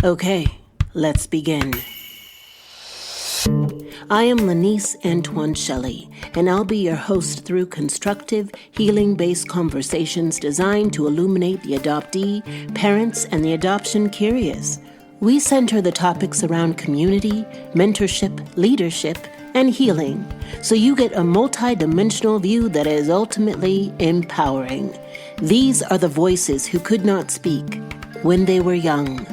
Okay, let's begin. I am Lanice Antoine Shelley, and I'll be your host through constructive, healing-based conversations designed to illuminate the adoptee, parents, and the adoption curious. We center the topics around community, mentorship, leadership, and healing, so you get a multi-dimensional view that is ultimately empowering. These are the voices who could not speak when they were young.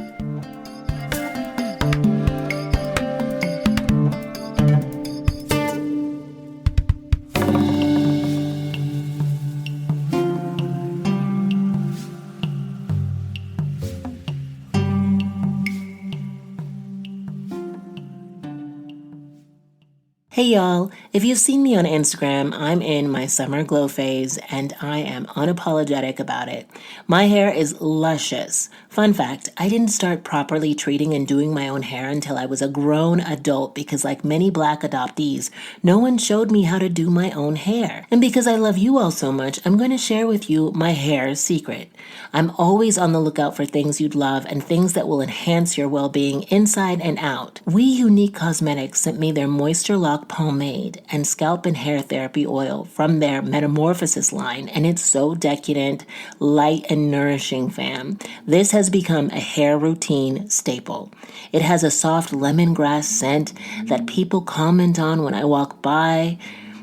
Hey y'all, if you've seen me on Instagram, I'm in my summer glow phase and I am unapologetic about it. My hair is luscious. Fun fact, I didn't start properly treating and doing my own hair until I was a grown adult because like many Black adoptees, no one showed me how to do my own hair. And because I love you all so much, I'm going to share with you my hair secret. I'm always on the lookout for things you'd love and things that will enhance your well-being inside and out. Unique Cosmetics sent me their Moisture Lock pomade and scalp and hair therapy oil from their Metamorphosis line, and it's so decadent, light, and nourishing, fam. This has become a hair routine staple. It has a soft lemongrass scent that people comment on when I walk by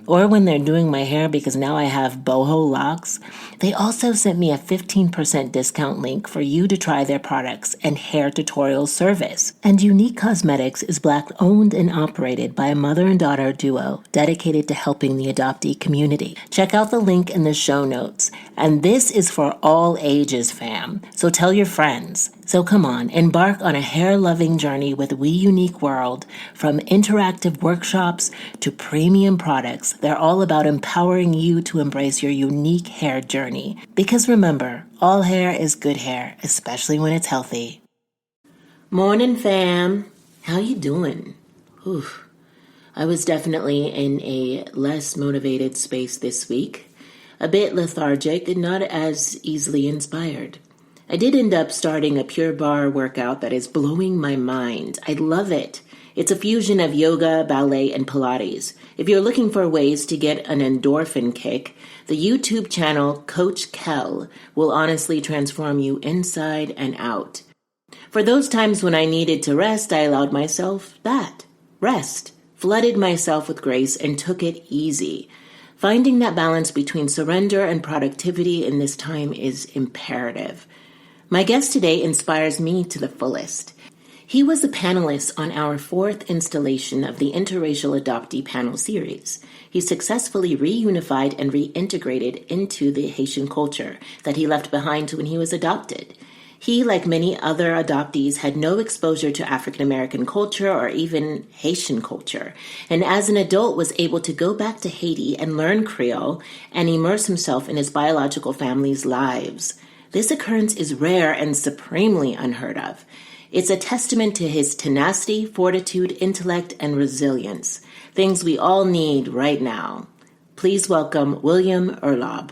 or when they're doing my hair because now I have boho locks. They also sent me a 15% discount link for you to try their products and hair tutorial service. And Unique Cosmetics is Black owned and operated by a mother and daughter duo dedicated to helping the adoptee community. Check out the link in the show notes. And this is for all ages, fam. So tell your friends. So come on, embark on a hair-loving journey with We Unique World. From interactive workshops to premium products, they're all about empowering you to embrace your unique hair journey. Because remember, all hair is good hair, especially when it's healthy. Morning, fam. How you doing? Oof. I was definitely in a less motivated space this week. A bit lethargic and not as easily inspired. I did end up starting a Pure Barre workout that is blowing my mind. I love it. It's a fusion of yoga, ballet, and Pilates. If you're looking for ways to get an endorphin kick, the YouTube channel Coach Kel will honestly transform you inside and out. For those times when I needed to rest, I allowed myself that. Rest. Flooded myself with grace and took it easy. Finding that balance between surrender and productivity in this time is imperative. My guest today inspires me to the fullest. He was a panelist on our 4th installation of the Interracial Adoptee Panel Series. He successfully reunified and reintegrated into the Haitian culture that he left behind when he was adopted. He, like many other adoptees, had no exposure to African American culture or even Haitian culture, and as an adult was able to go back to Haiti and learn Creole and immerse himself in his biological family's lives. This occurrence is rare and supremely unheard of. It's a testament to his tenacity, fortitude, intellect, and resilience, things we all need right now. Please welcome William Uhrlaub.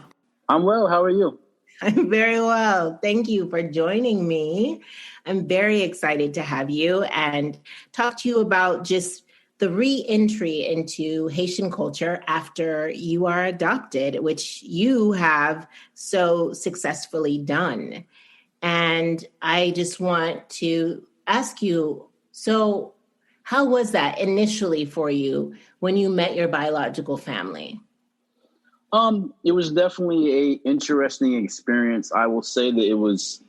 I'm well. How are you? I'm very well. Thank you for joining me. I'm very excited to have you and talk to you about just the re-entry into Haitian culture after you are adopted, which you have so successfully done. And I just want to ask you, so how was that initially for you when you met your biological family? It was definitely an interesting experience. I will say that it was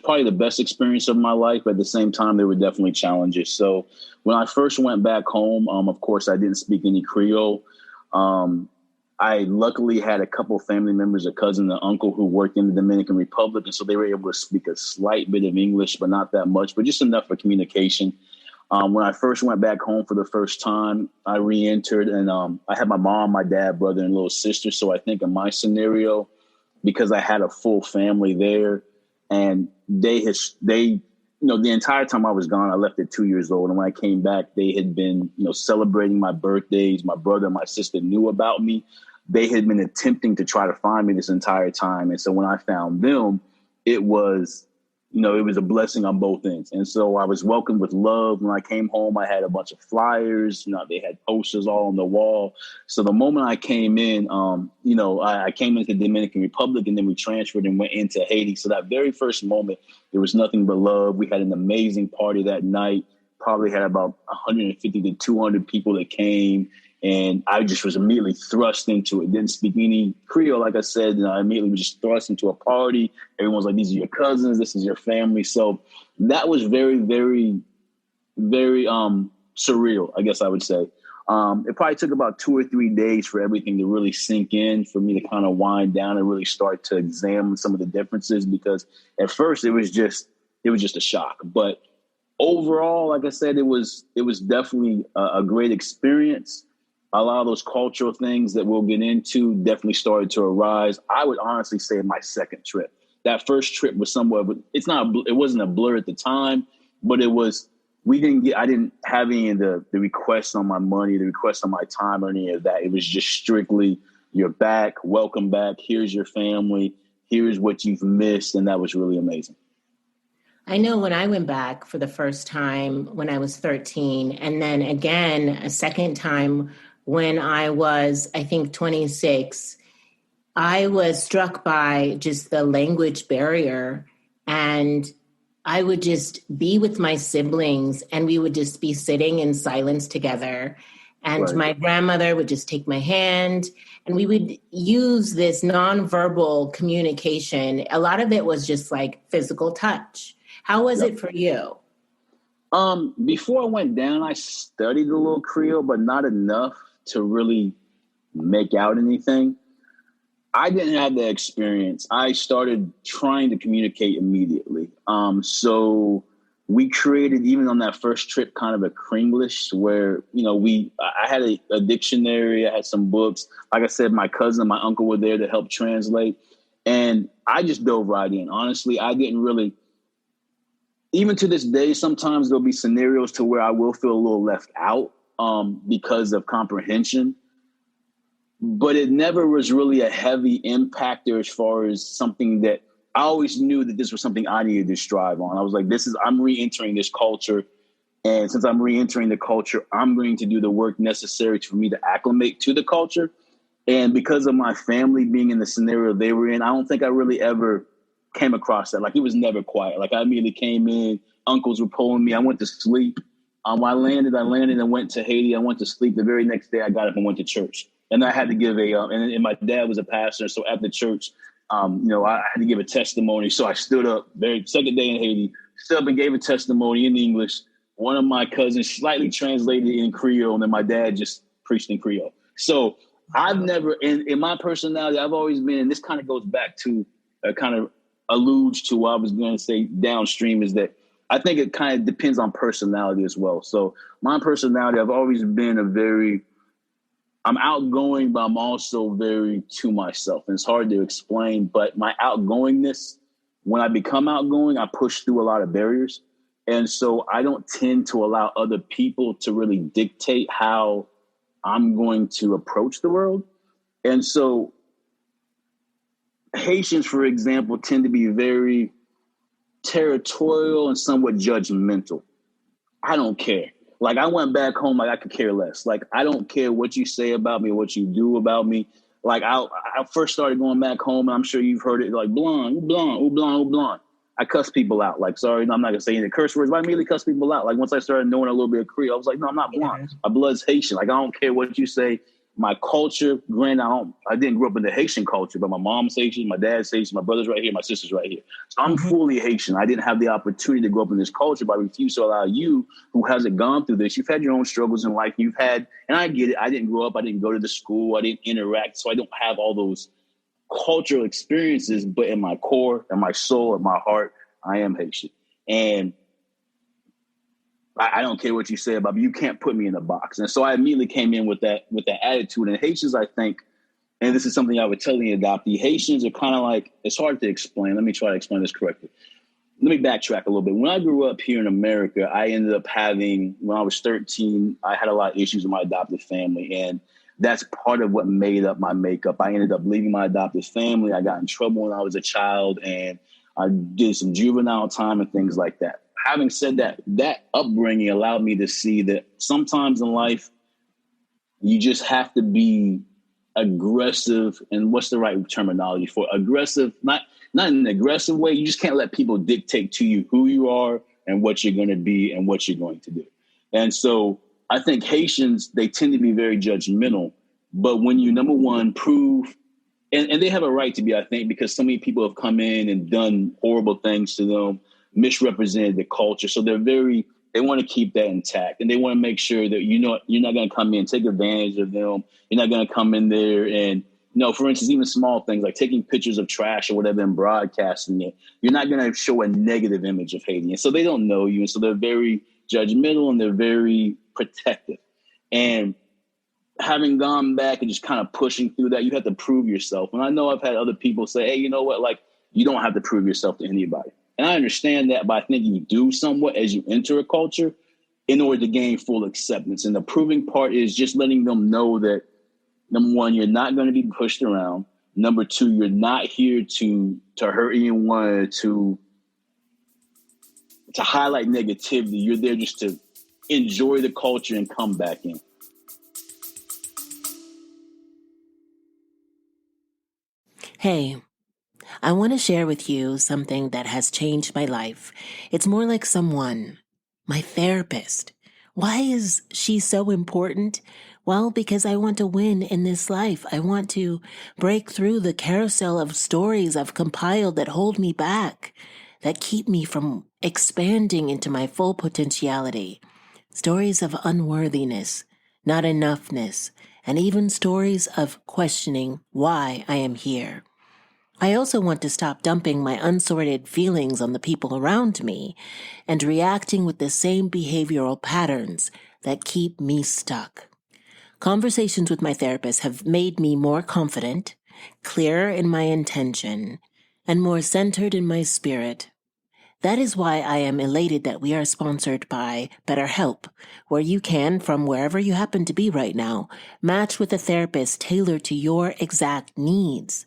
probably the best experience of my life. But at the same time, there were definitely challenges. So when I first went back home, of course, I didn't speak any Creole. I luckily had a couple family members, a cousin, an uncle who worked in the Dominican Republic. And so they were able to speak a slight bit of English, but not that much, but just enough for communication. When I first went back home for the first time, I re-entered and I had my mom, my dad, brother, and little sister. So I think in my scenario, because I had a full family there and the entire time I was gone, I left at 2 years old. And when I came back, they had been, celebrating my birthdays. My brother and my sister knew about me. They had been attempting to try to find me this entire time. And so when I found them, it was, it was a blessing on both ends. And so I was welcomed with love. When I came home, I had a bunch of flyers. They had posters all on the wall. So the moment I came in, I came into the Dominican Republic, and then we transferred and went into Haiti. So that very first moment, there was nothing but love. We had an amazing party that night. Probably had about 150 to 200 people that came. And I just was immediately thrust into it. Didn't speak any Creole, like I said. I immediately was just thrust into a party. Everyone's like, these are your cousins. This is your family. So that was very, very, very surreal, I guess I would say. It probably took about 2 or 3 days for everything to really sink in, for me to kind of wind down and really start to examine some of the differences, because at first it was just a shock. But overall, like I said, it was definitely a great experience. A lot of those cultural things that we'll get into definitely started to arise. I would honestly say my second trip. That first trip was somewhat, it wasn't a blur at the time, but it was, I didn't have any of the requests on my money, the requests on my time, or any of that. It was just strictly, you're back, welcome back, here's your family, here's what you've missed. And that was really amazing. I know when I went back for the first time when I was 13, and then again a second time when I was, I think, 26, I was struck by just the language barrier. And I would just be with my siblings, and we would just be sitting in silence together. And Right. My grandmother would just take my hand, and we would use this nonverbal communication. A lot of it was just like physical touch. How was it for you? Before I went down, I studied a little Creole, but not enough to really make out anything. I didn't have that experience. I started trying to communicate immediately. So we created, even on that first trip, kind of a Kringlish where, I had a dictionary, I had some books. Like I said, my cousin and my uncle were there to help translate. And I just dove right in. Honestly, I didn't really, even to this day, sometimes there'll be scenarios to where I will feel a little left out because of comprehension. But it never was really a heavy impactor as far as something that I always knew that this was something I needed to strive on. I was like, I'm re-entering this culture. And since I'm re-entering the culture, I'm going to do the work necessary for me to acclimate to the culture. And because of my family being in the scenario they were in, I don't think I really ever came across that. Like, it was never quiet. Like, I immediately came in, uncles were pulling me. I went to sleep. I landed and went to Haiti. I went to sleep. The very next day I got up and went to church. And I had to give and my dad was a pastor. So at the church, I had to give a testimony. So I stood up, second day in Haiti, stood up and gave a testimony in English. One of my cousins slightly translated in Creole, and then my dad just preached in Creole. So I've never, in my personality, I've always been, and this kind of goes back to, kind of alludes to what I was going to say downstream, is that I think it kind of depends on personality as well. So my personality, I've always been I'm outgoing, but I'm also very to myself. And it's hard to explain, but my outgoingness, when I become outgoing, I push through a lot of barriers. And so I don't tend to allow other people to really dictate how I'm going to approach the world. And so Haitians, for example, tend to be very territorial and somewhat judgmental. I don't care. Like, I went back home, like, I could care less. Like, I don't care what you say about me or what you do about me. Like, I first started going back home, and I'm sure you've heard it, like, blonde, blonde, blonde, blonde. I cuss people out. Like, sorry, I'm not going to say any curse words, but I immediately cuss people out. Like, once I started knowing a little bit of Creole, I was like, no, I'm not blonde. My blood's Haitian. Like, I don't care what you say. My culture, granted, I didn't grow up in the Haitian culture, but my mom's Haitian, my dad's Haitian, my brother's right here, my sister's right here. So I'm fully Haitian. I didn't have the opportunity to grow up in this culture, but I refuse to allow you, who hasn't gone through this. You've had your own struggles in life. And I get it. I didn't grow up. I didn't go to the school. I didn't interact. So I don't have all those cultural experiences, but in my core, in my soul, in my heart, I am Haitian. And I don't care what you say about me. You can't put me in a box. And so I immediately came in with that attitude. And Haitians, I think, and this is something I would tell the adoptee, Haitians are kind of like, it's hard to explain. Let me try to explain this correctly. Let me backtrack a little bit. When I grew up here in America, I ended up when I was 13, I had a lot of issues with my adopted family. And that's part of what made up my makeup. I ended up leaving my adopted family. I got in trouble when I was a child. And I did some juvenile time and things like that. Having said that, that upbringing allowed me to see that sometimes in life, you just have to be aggressive. And what's the right terminology for aggressive? Not in an aggressive way. You just can't let people dictate to you who you are and what you're going to be and what you're going to do. And so I think Haitians, they tend to be very judgmental. But when you, number one, prove, and they have a right to be, I think, because so many people have come in and done horrible things to them, misrepresented the culture. So they want to keep that intact. And they want to make sure that, you're not going to come in and take advantage of them. You're not going to come in there and, for instance, even small things like taking pictures of trash or whatever and broadcasting it. You're not going to show a negative image of Haiti. And so they don't know you. And so they're very judgmental and they're very protective. And having gone back and just kind of pushing through that, you have to prove yourself. And I know I've had other people say, hey, you know what? Like, you don't have to prove yourself to anybody. And I understand that, but I think you do somewhat as you enter a culture in order to gain full acceptance. And the proving part is just letting them know that, number one, you're not going to be pushed around. Number two, you're not here to hurt anyone, to highlight negativity. You're there just to enjoy the culture and come back in. Hey, I want to share with you something that has changed my life. It's more like someone, my therapist. Why is she so important? Well, because I want to win in this life. I want to break through the carousel of stories I've compiled that hold me back, that keep me from expanding into my full potentiality. Stories of unworthiness, not enoughness, and even stories of questioning why I am here. I also want to stop dumping my unsorted feelings on the people around me and reacting with the same behavioral patterns that keep me stuck. Conversations with my therapist have made me more confident, clearer in my intention, and more centered in my spirit. That is why I am elated that we are sponsored by BetterHelp, where you can, from wherever you happen to be right now, match with a therapist tailored to your exact needs.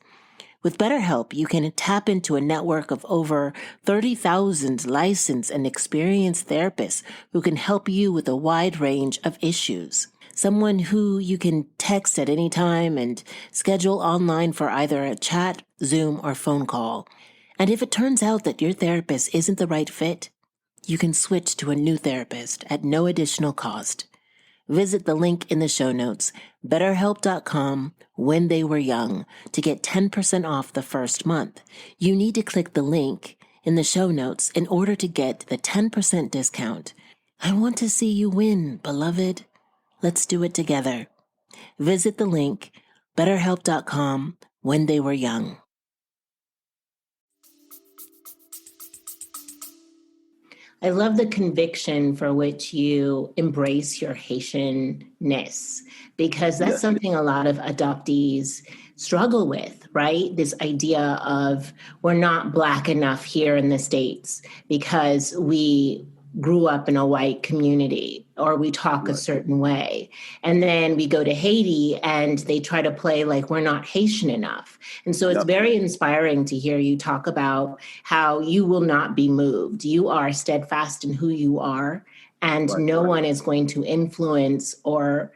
With BetterHelp, you can tap into a network of over 30,000 licensed and experienced therapists who can help you with a wide range of issues. Someone who you can text at any time and schedule online for either a chat, Zoom, or phone call. And if it turns out that your therapist isn't the right fit, you can switch to a new therapist at no additional cost. Visit the link in the show notes, betterhelp.com, when they were young, to get 10% off the first month. You need to click the link in the show notes in order to get the 10% discount. I want to see you win, beloved. Let's do it together. Visit the link, betterhelp.com, when they were young. I love the conviction for which you embrace your Haitianness, because that's something a lot of adoptees struggle with, right? This idea of we're not Black enough here in the States because we grew up in a white community or we talk a certain way. And then we go to Haiti and they try to play like we're not Haitian enough. And so it's very inspiring to hear you talk about how you will not be moved. You are steadfast in who you are, and no one is going to influence or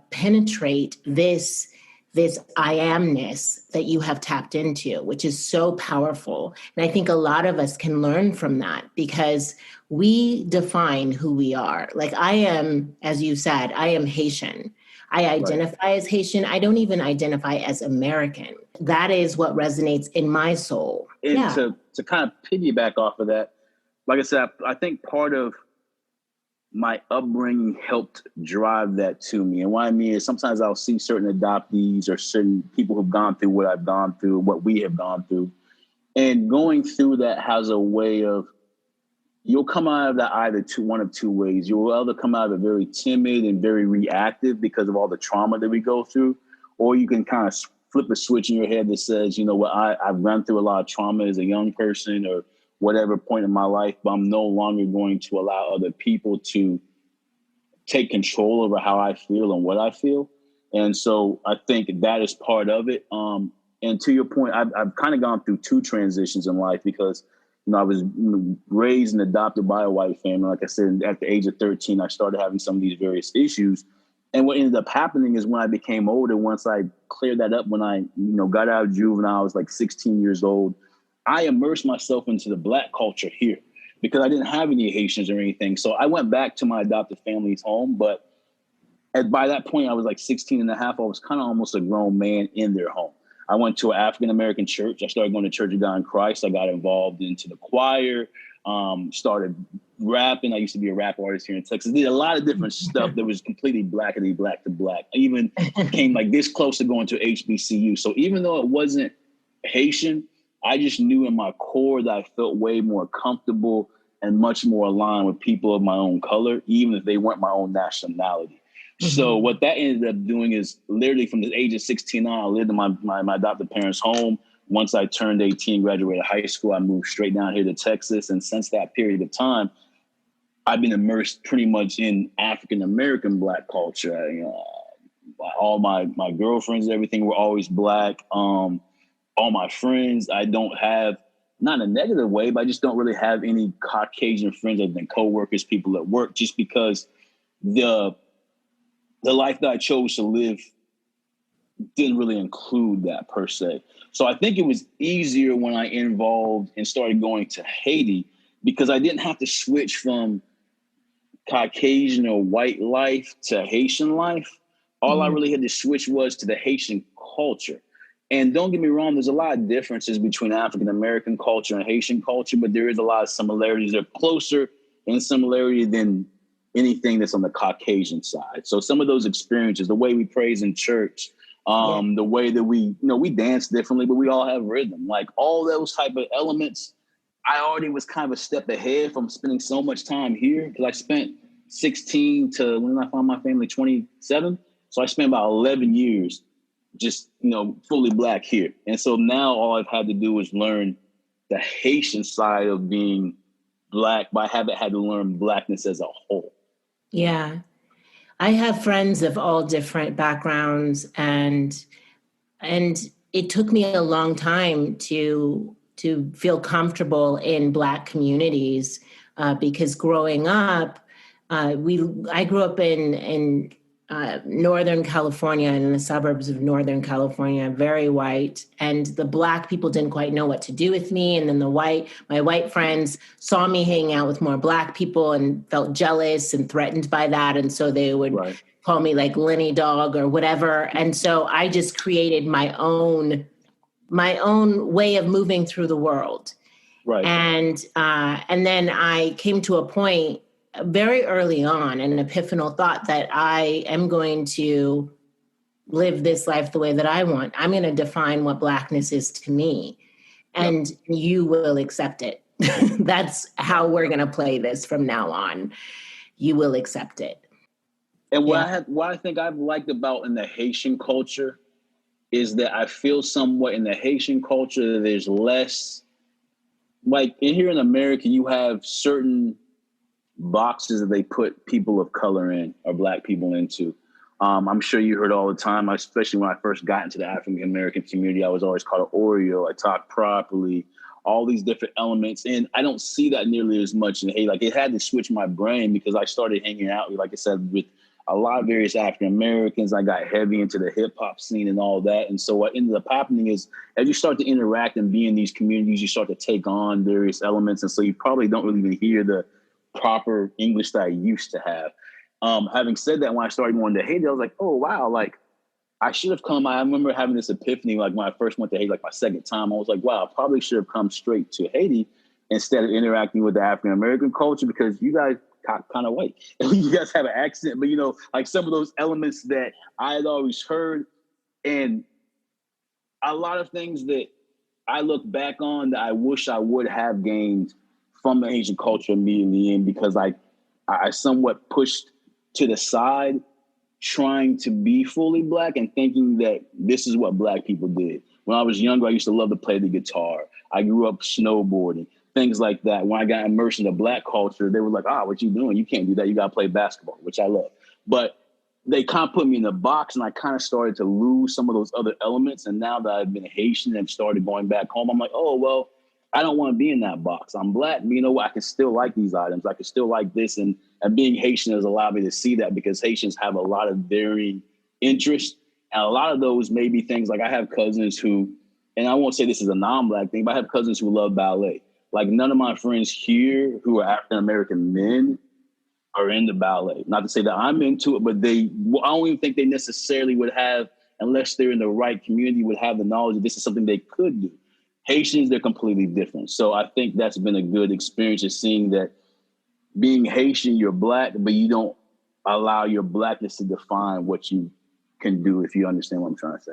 penetrate this I amness that you have tapped into, which is so powerful. And I think a lot of us can learn from that because we define who we are. Like I am, as you said, I am Haitian. I identify as Haitian. I don't even identify as American. That is what resonates in my soul. And to kind of piggyback off of that, like I said, I think part of my upbringing helped drive that to me. And what I mean is sometimes I'll see certain adoptees or certain people who've gone through what I've gone through, what we have gone through. And going through that has a way of, you'll come out of that one of two ways. You'll either come out of it very timid and very reactive because of all the trauma that we go through, or you can kind of flip a switch in your head that says, you know what, I've run through a lot of trauma as a young person or whatever point in my life, but I'm no longer going to allow other people to take control over how I feel and what I feel. And so I think that is part of it. And And to your point, I've kind of gone through two transitions in life because, I was raised and adopted by a white family. Like I said, at the age of 13, I started having some of these various issues. And what ended up happening is when I became older, once I cleared that up, when I, got out of juvenile, I was like 16 years old, I immersed myself into the Black culture here because I didn't have any Haitians or anything. So I went back to my adopted family's home. But by that point, I was like 16 and a half. I was kind of almost a grown man in their home. I went to an African-American church. I started going to Church of God in Christ. I got involved into the choir, started rapping. I used to be a rap artist here in Texas. Did a lot of different stuff that was completely black to black. I even came like this close to going to HBCU. So even though it wasn't Haitian, I just knew in my core that I felt way more comfortable and much more aligned with people of my own color, even if they weren't my own nationality. Mm-hmm. So what that ended up doing is literally from the age of 16 on, I lived in my adopted parents' home. Once I turned 18, graduated high school, I moved straight down here to Texas. And since that period of time, I've been immersed pretty much in African-American Black culture. All my girlfriends, everything were always Black. All my friends, I don't have, not in a negative way, but I just don't really have any Caucasian friends other than coworkers, people at work, just because the life that I chose to live didn't really include that per se. So I think it was easier when I involved and started going to Haiti because I didn't have to switch from Caucasian or white life to Haitian life. All I really had to switch was to the Haitian culture. And don't get me wrong, there's a lot of differences between African-American culture and Haitian culture, but there is a lot of similarities. They're closer in similarity than anything that's on the Caucasian side. So some of those experiences, the way we praise in church, the way that we dance differently, but we all have rhythm, like all those type of elements. I already was kind of a step ahead from spending so much time here because I spent 16 to when I found my family 27. So I spent about 11 years just, fully Black here. And so now all I've had to do is learn the Haitian side of being Black, but I haven't had to learn Blackness as a whole. Yeah. I have friends of all different backgrounds and it took me a long time to feel comfortable in Black communities because growing up, I grew up in Northern California, in the suburbs of Northern California, very white. And the Black people didn't quite know what to do with me. And then my white friends saw me hanging out with more Black people and felt jealous and threatened by that. And so they would call me like Lenny Dog or whatever. And so I just created my own way of moving through the world. Right. And then I came to a point very early on, an epiphanal thought that I am going to live this life the way that I want. I'm going to define what Blackness is to me, and you will accept it. That's how we're going to play this from now on. You will accept it. And what I think I've liked about in the Haitian culture is that I feel somewhat in the Haitian culture that there's less, like here in America, you have certain boxes that they put people of color in or Black people into. I'm sure you heard all the time, especially when I first got into the African-American community, I was always called an Oreo. I talk properly, all these different elements. And I don't see that nearly as much in Haiti. Like it had to switch my brain because I started hanging out, like I said, with a lot of various African-Americans. I got heavy into the hip hop scene and all that. And so what ended up happening is as you start to interact and be in these communities, you start to take on various elements. And so you probably don't really even hear the proper English that I used to have. Having said that, when I started going to Haiti, I was like, oh, wow, like I should have come. I remember having this epiphany, like when I first went to Haiti, like my second time, I was like, wow, I probably should have come straight to Haiti instead of interacting with the African-American culture because you guys kind of white. You guys have an accent, but like some of those elements that I had always heard and a lot of things that I look back on that I wish I would have gained from the Haitian culture immediately in because I somewhat pushed to the side trying to be fully Black and thinking that this is what Black people did. When I was younger, I used to love to play the guitar. I grew up snowboarding, things like that. When I got immersed in the Black culture, they were like, what you doing? You can't do that. You got to play basketball, which I love. But they kind of put me in the box, and I kind of started to lose some of those other elements. And now that I've been Haitian and started going back home, I'm like, oh, well, I don't want to be in that box. I'm Black, but you know what? I can still like these items. I can still like this. And being Haitian has allowed me to see that, because Haitians have a lot of varying interests. And a lot of those may be things like, I have cousins who, and I won't say this is a non-Black thing, but I have cousins who love ballet. Like, none of my friends here who are African-American men are into ballet. Not to say that I'm into it, but I don't even think they necessarily would have, unless they're in the right community, would have the knowledge that this is something they could do. Haitians, they're completely different. So I think that's been a good experience, of seeing that being Haitian, you're Black, but you don't allow your Blackness to define what you can do, if you understand what I'm trying to say.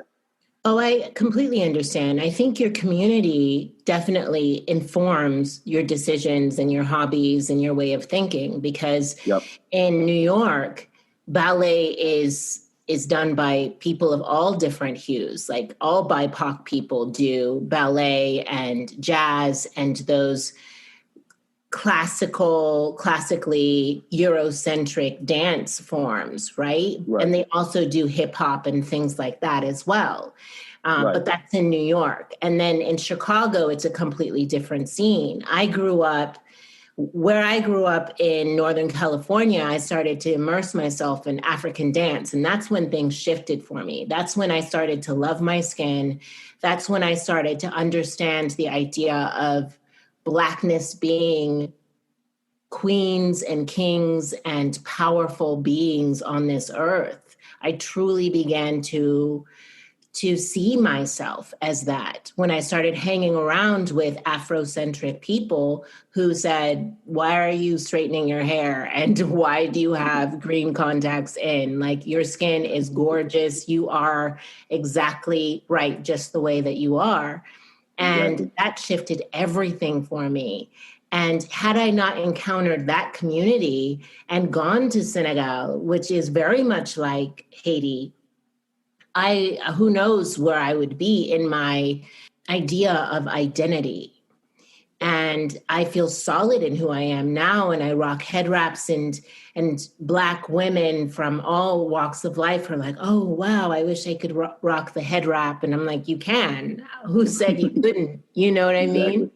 Oh, I completely understand. I think your community definitely informs your decisions and your hobbies and your way of thinking, because in New York, ballet is done by people of all different hues. Like, all BIPOC people do ballet and jazz and those classically Eurocentric dance forms, right? And they also do hip hop and things like that as well. But that's in New York. And then in Chicago, it's a completely different scene. Where I grew up in Northern California, I started to immerse myself in African dance. And that's when things shifted for me. That's when I started to love my skin. That's when I started to understand the idea of Blackness being queens and kings and powerful beings on this earth. I truly began to see myself as that when I started hanging around with Afrocentric people who said, why are you straightening your hair? And why do you have green contacts in? Like, your skin is gorgeous. You are exactly right, just the way that you are. And that shifted everything for me. And had I not encountered that community and gone to Senegal, which is very much like Haiti, who knows where I would be in my idea of identity. And I feel solid in who I am now. And I rock head wraps, and Black women from all walks of life are like, oh, wow, I wish I could rock the head wrap. And I'm like, you can. Who said you couldn't? You know what I mean?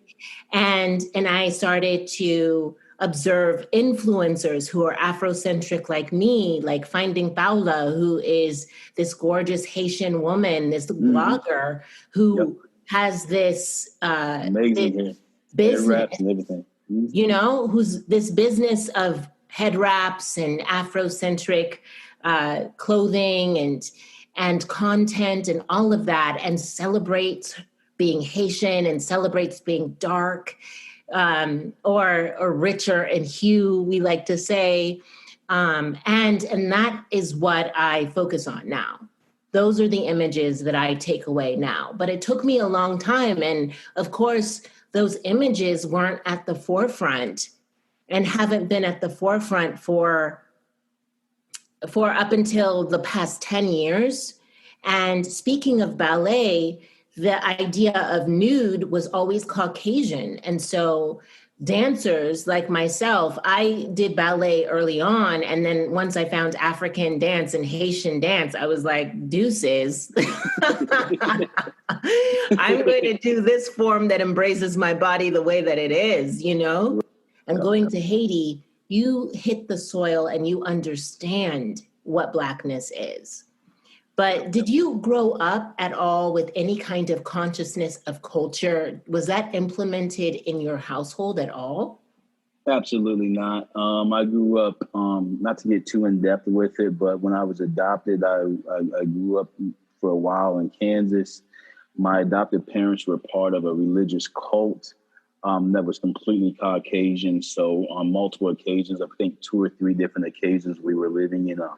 And I started to observe influencers who are Afrocentric like me, like Finding Paula, who is this gorgeous Haitian woman, this blogger who has this amazing business, and everything. You know, who's this business of head wraps and Afrocentric clothing and content and all of that, and celebrates being Haitian and celebrates being dark or richer in hue, we like to say. And that is what I focus on now. Those are the images that I take away now. But it took me a long time. And of course, those images weren't at the forefront and haven't been at the forefront for up until the past 10 years. And speaking of ballet, the idea of nude was always Caucasian. And so dancers like myself, I did ballet early on. And then once I found African dance and Haitian dance, I was like, deuces. I'm going to do this form that embraces my body the way that it is, you know? And going to Haiti, you hit the soil and you understand what Blackness is. But did you grow up at all with any kind of consciousness of culture? Was that implemented in your household at all? Absolutely not. I grew up, not to get too in depth with it, but when I was adopted, I grew up for a while in Kansas. My adopted parents were part of a religious cult that was completely Caucasian. So on multiple occasions, I think 2 or 3 different occasions, we were living in a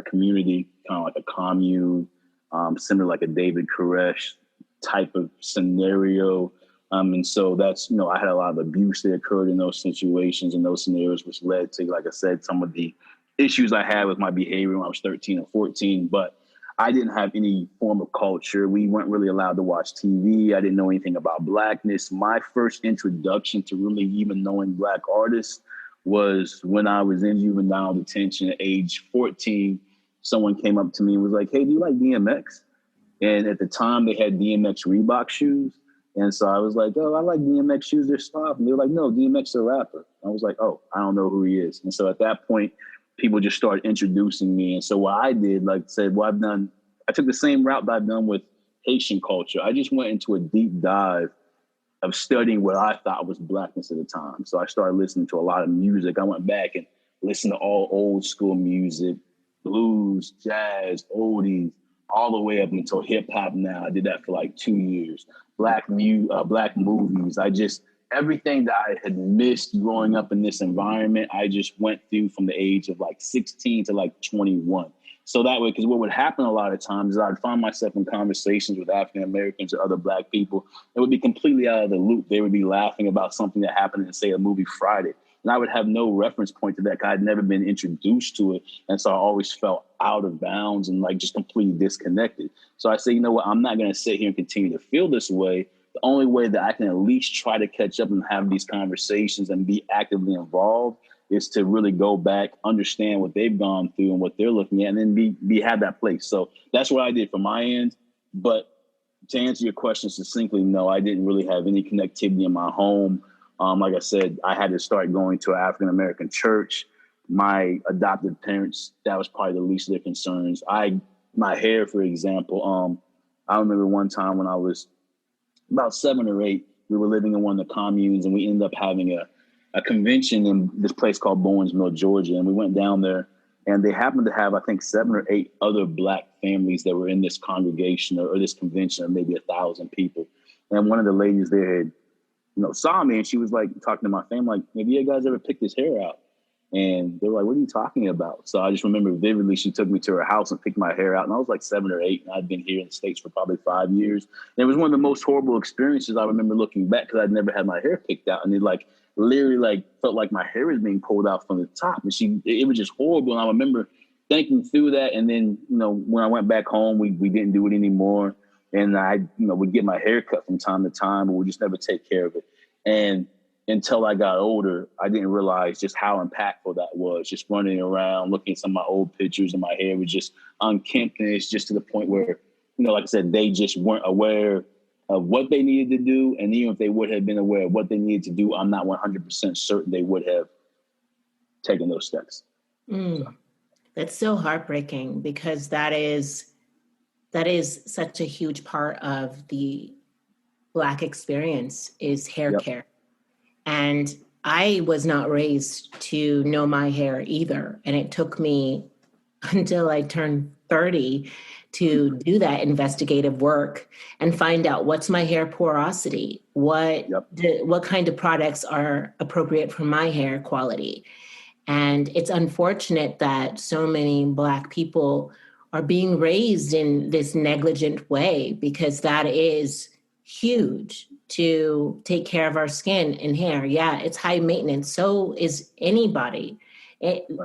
community, kind of like a commune, similar like a David Koresh type of scenario. And so that's, I had a lot of abuse that occurred in those situations and those scenarios, which led to, like I said, some of the issues I had with my behavior when I was 13 or 14. But I didn't have any form of culture. We weren't really allowed to watch TV. I didn't know anything about Blackness. My first introduction to really even knowing Black artists was when I was in juvenile detention at age 14. someone came up to me and was like, "Hey, do you like DMX?" And at the time, they had DMX Reebok shoes. And so I was like, "Oh, I like DMX shoes. They're soft." And they were like, "No, DMX is a rapper." I was like, "Oh, I don't know who he is." And so at that point, people just started introducing me. And so what I did, like I said, I took the same route that I've done with Haitian culture. I just went into a deep dive of studying what I thought was Blackness at the time. So I started listening to a lot of music. I went back and listened to all old school music, blues, jazz, oldies, all the way up until hip hop now. I did that for like 2 years. Black movies. Everything that I had missed growing up in this environment, I just went through from the age of like 16 to like 21. So that way, because what would happen a lot of times is I'd find myself in conversations with African Americans or other Black people that would be completely out of the loop. They would be laughing about something that happened in, say, a movie Friday. And I would have no reference point to that because I'd never been introduced to it. And so I always felt out of bounds and like just completely disconnected. So I say, you know what, I'm not going to sit here and continue to feel this way. The only way that I can at least try to catch up and have these conversations and be actively involved is to really go back, understand what they've gone through and what they're looking at, and then have that place. So that's what I did from my end. But to answer your question succinctly, no, I didn't really have any connectivity in my home. Like I said, I had to start going to an African-American church. My adopted parents, that was probably the least of their concerns. My hair, for example, I remember one time when I was about 7 or 8, we were living in one of the communes and we ended up having a convention in this place called Bowens Mill, Georgia. And we went down there and they happened to have, I think, 7 or 8 other Black families that were in this congregation or this convention of maybe 1,000 people. And one of the ladies there had, saw me and she was like talking to my family, like, "Have you guys ever picked his hair out?" And they were like, "What are you talking about?" So I just remember vividly, she took me to her house and picked my hair out. And I was like 7 or 8, and I'd been here in the States for probably 5 years. And it was one of the most horrible experiences I remember looking back because I'd never had my hair picked out. And it literally felt like my hair was being pulled out from the top. And it was just horrible. And I remember thinking through that. And then, when I went back home, we didn't do it anymore. And I, would get my hair cut from time to time, but we just never take care of it. And until I got older, I didn't realize just how impactful that was. Just running around, looking at some of my old pictures, and my hair was just unkempt. And it's just to the point where, like I said, they just weren't aware of what they needed to do. And even if they would have been aware of what they needed to do, I'm not 100% certain they would have taken those steps. So. That's so heartbreaking because that is such a huge part of the Black experience is hair care. And I was not raised to know my hair either. And it took me until I turned 30 to do that investigative work and find out what's my hair porosity, what kind of products are appropriate for my hair quality. And it's unfortunate that so many Black people are being raised in this negligent way because that is huge to take care of our skin and hair. Yeah, it's high maintenance. So is anybody.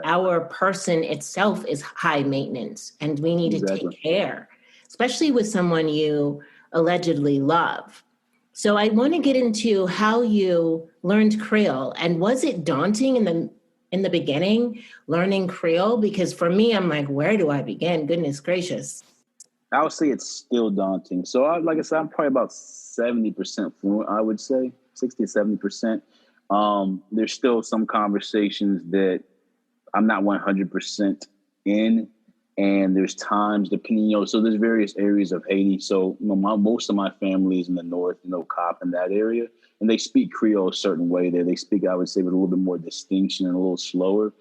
Our person itself is high maintenance, and we need to take care, especially with someone you allegedly love. So I want to get into how you learned Creole, and was it daunting in the beginning learning Creole? Because for me, I'm like, where do I begin? Goodness gracious. I would say it's still daunting. So like I said, I'm probably about 70% fluent, I would say 60 to 70%. There's still some conversations that I'm not 100% in. And there's times depending, so there's various areas of Haiti. So most of my family is in the north, Cap in that area. And they speak Creole a certain way there. They speak, I would say, with a little bit more distinction and a little slower.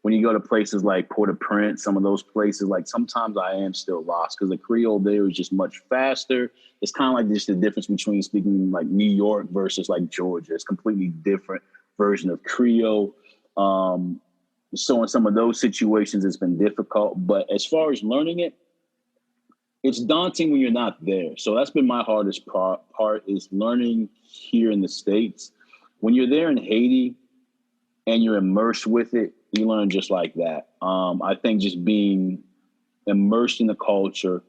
When you go to places like Port-au-Prince, some of those places, like sometimes I am still lost because the Creole there is just much faster. It's kind of like just the difference between speaking like New York versus like Georgia. It's a completely different version of Creole. So in some of those situations, it's been difficult. But as far as learning it, it's daunting when you're not there. So that's been my hardest part is learning here in the States. When you're there in Haiti and you're immersed with it, you learn just like that. I think just being immersed in the culture,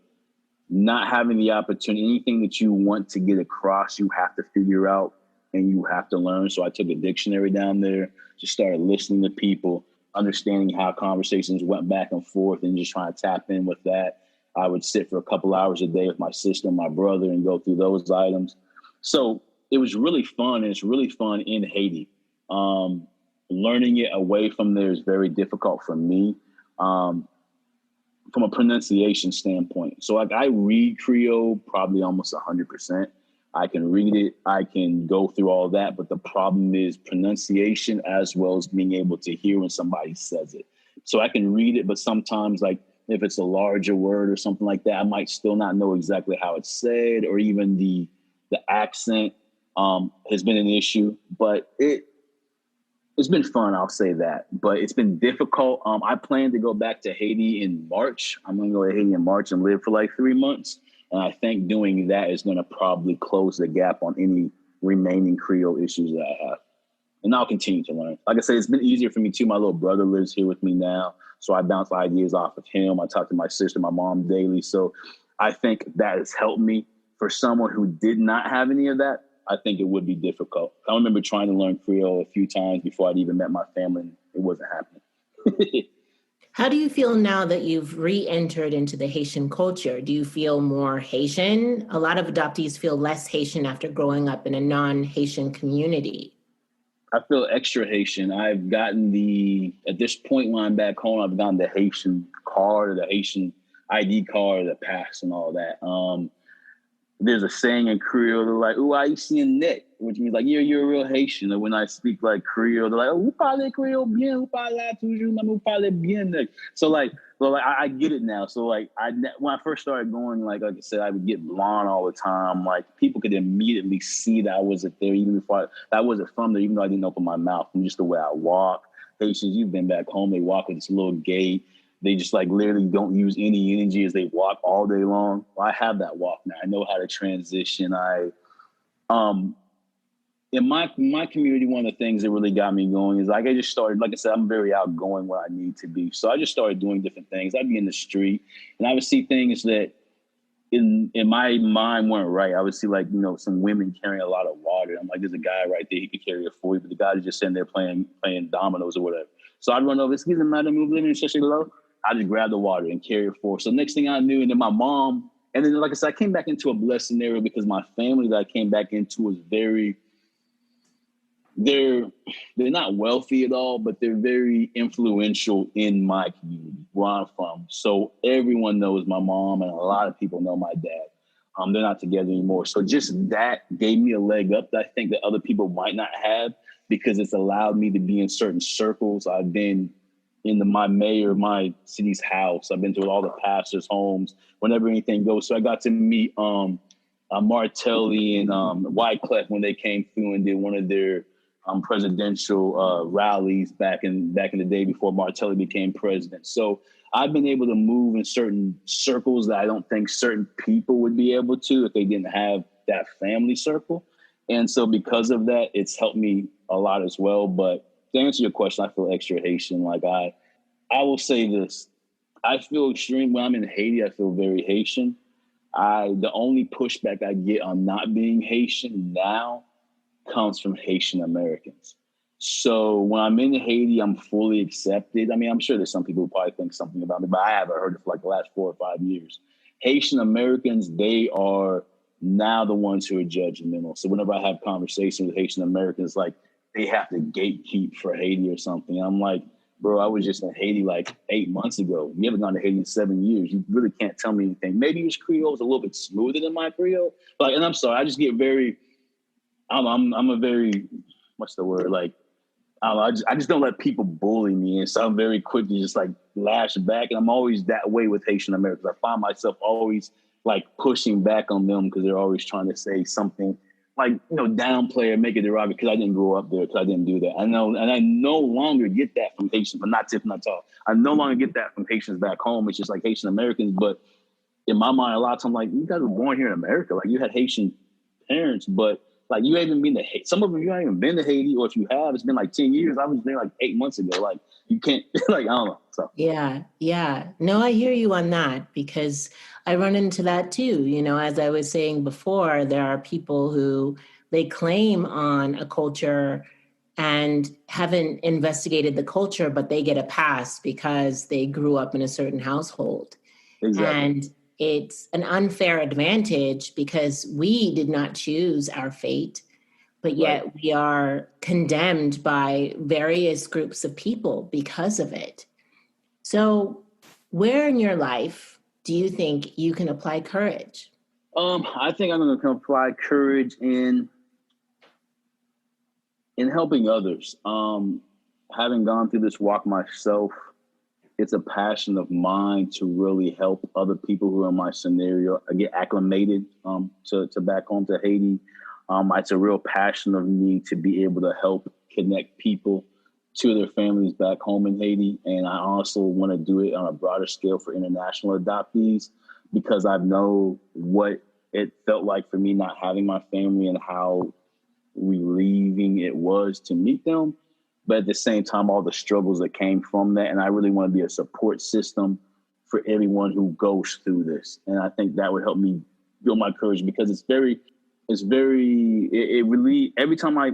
not having the opportunity, anything that you want to get across, you have to figure out and you have to learn. So I took a dictionary down there, just started listening to people, understanding how conversations went back and forth and just trying to tap in with that. I would sit for a couple hours a day with my sister and my brother and go through those items. So it was really fun, and it's really fun in Haiti. Learning it away from there is very difficult for me from a pronunciation standpoint. So like I read Creole probably almost 100%. I can read it. I can go through all that. But the problem is pronunciation as well as being able to hear when somebody says it. So I can read it, but sometimes like if it's a larger word or something like that, I might still not know exactly how it's said, or even the accent has been an issue. But it's been fun, I'll say that. But it's been difficult. I plan to go back to Haiti in March. I'm going to go to Haiti in March and live for like 3 months. And I think doing that is going to probably close the gap on any remaining Creole issues that I have. And I'll continue to learn. Like I said, it's been easier for me too. My little brother lives here with me now. So I bounce ideas off of him. I talk to my sister, my mom daily. So I think that has helped me. For someone who did not have any of that, I think it would be difficult. I remember trying to learn Creole a few times before I'd even met my family, and it wasn't happening. How do you feel now that you've re-entered into the Haitian culture? Do you feel more Haitian? A lot of adoptees feel less Haitian after growing up in a non-Haitian community. I feel extra Haitian. I've gotten at this point when I'm back home, I've gotten the Haitian card, or the Haitian ID card, the pass and all that. There's a saying in Creole, they're like, "Ooh, Haitian net," which means like, you're a real Haitian. And when I speak like Creole, they're like, "Oh, vous parlez Creole bien, vous parlez toujours, mais vous parlez bien." So I get it now. So like, when I first started going, like I said, I would get blonde all the time. Like people could immediately see that I wasn't there, even before I wasn't from there, even though I didn't open my mouth. From just the way I walk. Haitians, you've been back home, they walk with this little gait. They just like literally don't use any energy as they walk all day long. Well, I have that walk now. I know how to transition. In my community, one of the things that really got me going is like I just started, like I said, I'm very outgoing where I need to be. So I just started doing different things. I'd be in the street and I would see things that in my mind weren't right. I would see like, some women carrying a lot of water. I'm like, there's a guy right there, he could carry it for you, but the guy is just sitting there playing dominoes or whatever. So I'd run over, "Excuse me, madam, move living in Cheshire Low." I just grabbed the water and carry it forward. So next thing I knew, and then my mom, and then like I said, I came back into a blessed scenario because my family that I came back into was they're not wealthy at all, but they're very influential in my community where I'm from. So everyone knows my mom, and a lot of people know my dad. They're not together anymore. So just that gave me a leg up that I think that other people might not have, because it's allowed me to be in certain circles. I've been in my mayor, my city's house. I've been to all the pastors' homes whenever anything goes. So I got to meet Martelli and Wyclef when they came through and did one of their presidential rallies back in the day before Martelli became president. So I've been able to move in certain circles that I don't think certain people would be able to if they didn't have that family circle. And so because of that, it's helped me a lot as well. But to answer your question, I feel extra Haitian. Like I will say this. I feel extreme when I'm in Haiti. I feel very Haitian. The only pushback I get on not being Haitian now comes from Haitian Americans. So when I'm in Haiti, I'm fully accepted. I mean, I'm sure there's some people who probably think something about me, but I haven't heard it for like the last 4 or 5 years. Haitian Americans, they are now the ones who are judgmental. So whenever I have conversations with Haitian Americans, like they have to gatekeep for Haiti or something. I'm like, bro, I was just in Haiti like 8 months ago. You haven't gone to Haiti in 7 years. You really can't tell me anything. Maybe your Creole is a little bit smoother than my Creole. Like, and I'm sorry, I just get very, I'm a very, what's the word? Like, I just don't let people bully me. And so I'm very quick to just like lash back. And I'm always that way with Haitian Americans. I find myself always like pushing back on them because they're always trying to say something like, downplay or make it derogatory because I didn't grow up there, because I didn't do that. I know, and I no longer get that from Haitians, but not tip, not talk. I no longer get that from Haitians back home. It's just like Haitian Americans. But in my mind, a lot of times, like, you guys were born here in America. Like, you had Haitian parents, but like you haven't been to Haiti. Some of them you haven't even been to Haiti, or if you have, it's been like 10 years. I was there like 8 months ago. Like you can't, like, I don't know. So Yeah. No, I hear you on that because I run into that too. As I was saying before, there are people who they claim on a culture and haven't investigated the culture, but they get a pass because they grew up in a certain household. Exactly. And it's an unfair advantage because we did not choose our fate, but yet Right. we are condemned by various groups of people because of it. So, where in your life do you think you can apply courage? I think I'm going to apply courage in helping others. Having gone through this walk myself, it's a passion of mine to really help other people who are in my scenario get acclimated to back home to Haiti. It's a real passion of me to be able to help connect people to their families back home in Haiti. And I also want to do it on a broader scale for international adoptees because I know what it felt like for me not having my family and how relieving it was to meet them. But at the same time, all the struggles that came from that. And I really want to be a support system for everyone who goes through this. And I think that would help me build my courage because it really, every time I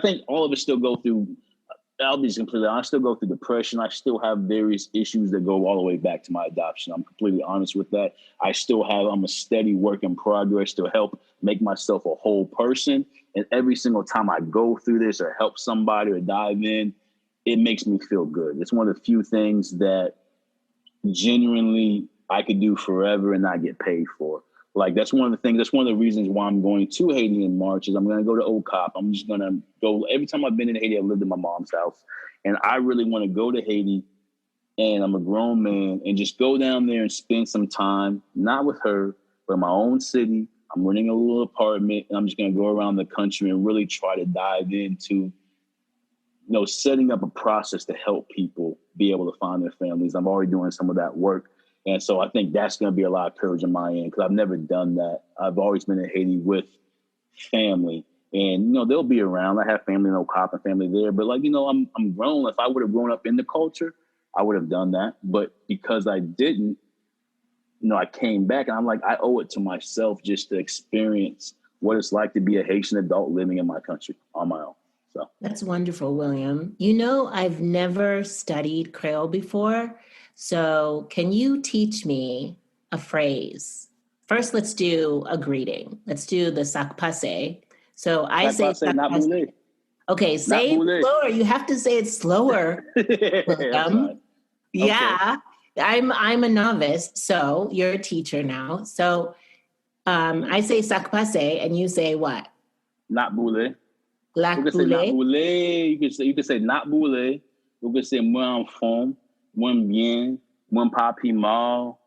think all of us still go through, I'll be completely honest, I still go through depression. I still have various issues that go all the way back to my adoption. I'm completely honest with that. I'm a steady work in progress to help make myself a whole person. And every single time I go through this or help somebody or dive in, it makes me feel good. It's one of the few things that genuinely I could do forever and not get paid for. Like that's one of the reasons why I'm going to Haiti in March is I'm going to go to OCOP. I'm just going to go. Every time I've been in Haiti, I've lived in my mom's house. And I really want to go to Haiti, and I'm a grown man, and just go down there and spend some time, not with her, but in my own city. I'm renting a little apartment, and I'm just going to go around the country and really try to dive into, setting up a process to help people be able to find their families. I'm already doing some of that work. And so I think that's going to be a lot of courage on my end because I've never done that. I've always been in Haiti with family, and they'll be around. I have family in Ocop and family there, but I'm grown. If I would have grown up in the culture, I would have done that. But because I didn't, I came back and I'm like, I owe it to myself just to experience what it's like to be a Haitian adult living in my country on my own. So That's wonderful, William. I've never studied Creole before. So can you teach me a phrase? First, let's do a greeting. Let's do the sac passe. So I say say sac not passe. boule, Okay, not say it boule. slower. You have to say it slower, William. Yeah. Okay. I'm a novice, so you're a teacher now. So I say sac passe and you say what? Not boule. Lac You can say not boule. boule. You can say not boule. You can say moi en forme, moi bien, moi pas mal.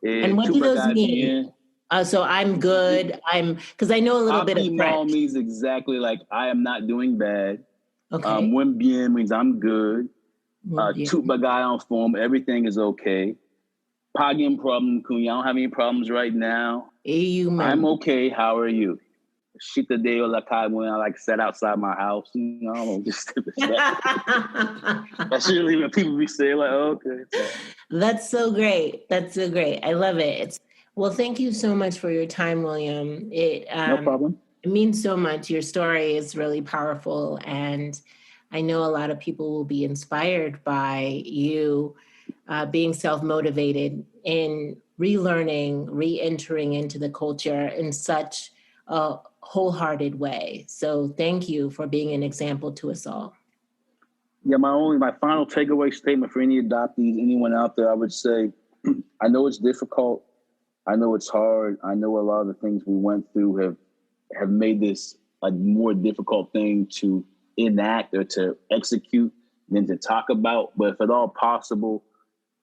And what Tout do those bagay mean? bien. So I'm good. Because I know a little bit of Pas mal French. means exactly like I am not doing bad. Okay. Moi bien means I'm good. Yeah. Tout bagay en forme, everything is okay. Pas gen problem, Kunya. I don't have any problems right now. You I'm même. okay. How are you? Shit the day or like when I sat outside my house, I don't know, just that's usually when people be saying like, oh, okay. So. That's so great. That's so great. I love it. Well, thank you so much for your time, William. No problem. It means so much. Your story is really powerful, and I know a lot of people will be inspired by you being self-motivated in relearning, re-entering into the culture in such a wholehearted way. So thank you for being an example to us all. Yeah, my final takeaway statement for any adoptees, anyone out there, I would say, I know it's difficult. I know it's hard. I know a lot of the things we went through have made this a more difficult thing to enact or to execute than to talk about. But if at all possible,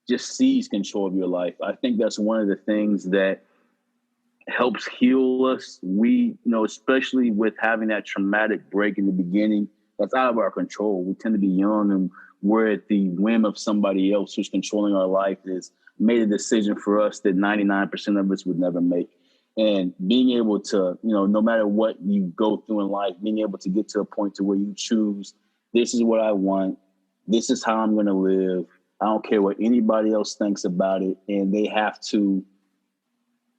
just seize control of your life. I think that's one of the things that helps heal us. We, especially with having that traumatic break in the beginning, that's out of our control. We tend to be young and we're at the whim of somebody else who's controlling our life has made a decision for us that 99% of us would never make. And being able to, no matter what you go through in life, being able to get to a point to where you choose, this is what I want. This is how I'm going to live. I don't care what anybody else thinks about it. And they have to,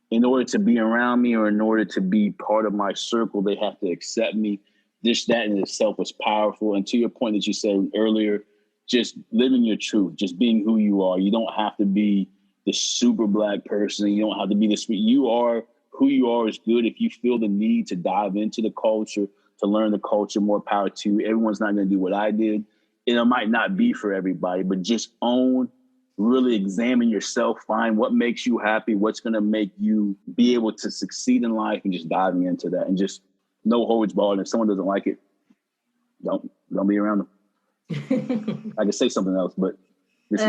in order to be around me or in order to be part of my circle, they have to accept me. just that in itself was powerful. And to your point that you said earlier, just living your truth, just being who you are. You don't have to be the super Black person. You don't have to be this. You are who you are is good. If you feel the need to dive into the culture, to learn the culture, more power to you. Everyone's not going to do what I did. And it might not be for everybody, but just own, really examine yourself, find what makes you happy, what's going to make you be able to succeed in life, and just diving into that, and just no holds barred. And if someone doesn't like it, don't be around them. I could say something else, but this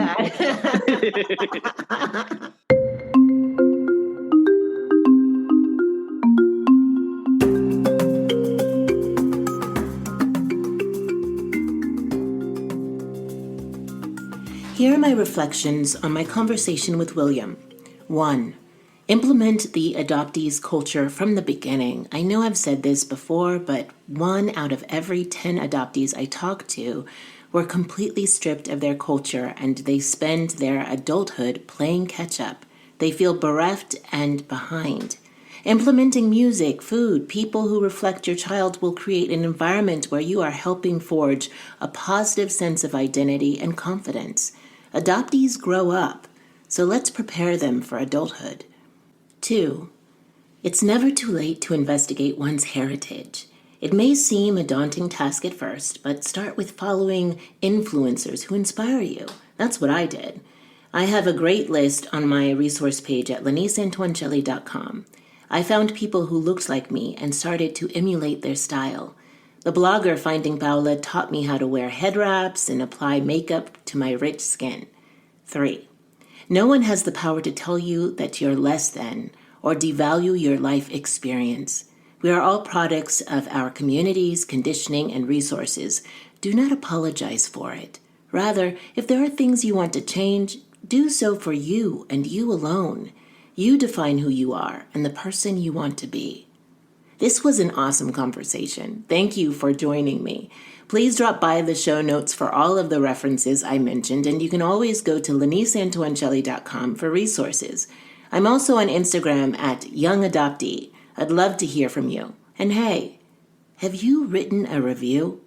Here are my reflections on my conversation with William. 1. Implement the adoptees' culture from the beginning. I know I've said this before, but 1 out of every 10 adoptees I talk to were completely stripped of their culture, and they spend their adulthood playing catch-up. They feel bereft and behind. Implementing music, food, people who reflect your child will create an environment where you are helping forge a positive sense of identity and confidence. Adoptees grow up, so let's prepare them for adulthood. 2. It's never too late to investigate one's heritage. It may seem a daunting task at first, but start with following influencers who inspire you. That's what I did. I have a great list on my resource page at laniceantoincelli.com. I found people who looked like me and started to emulate their style. The blogger Finding Paula taught me how to wear head wraps and apply makeup to my rich skin. 3. No one has the power to tell you that you're less than or devalue your life experience. We are all products of our communities, conditioning, and resources. Do not apologize for it. Rather, if there are things you want to change, do so for you and you alone. You define who you are and the person you want to be. This was an awesome conversation. Thank you for joining me. Please drop by the show notes for all of the references I mentioned, and you can always go to laniceantoincelli.com for resources. I'm also on Instagram at Young Adoptee. I'd love to hear from you. And hey, have you written a review?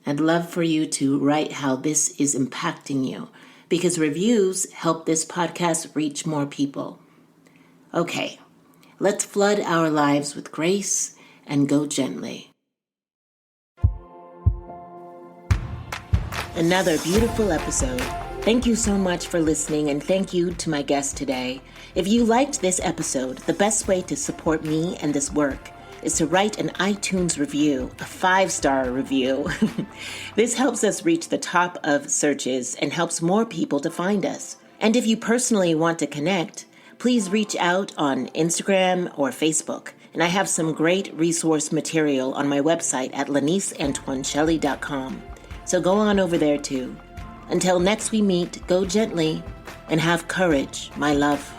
I'd love for you to write how this is impacting you, because reviews help this podcast reach more people. Okay, let's flood our lives with grace and go gently. Another beautiful episode. Thank you so much for listening, and thank you to my guest today. If you liked this episode, the best way to support me and this work is to write an iTunes review, a 5-star review. This helps us reach the top of searches and helps more people to find us. And if you personally want to connect, please reach out on Instagram or Facebook. And I have some great resource material on my website at laniceantoincelli.com. So go on over there too. Until next we meet, go gently and have courage, my love.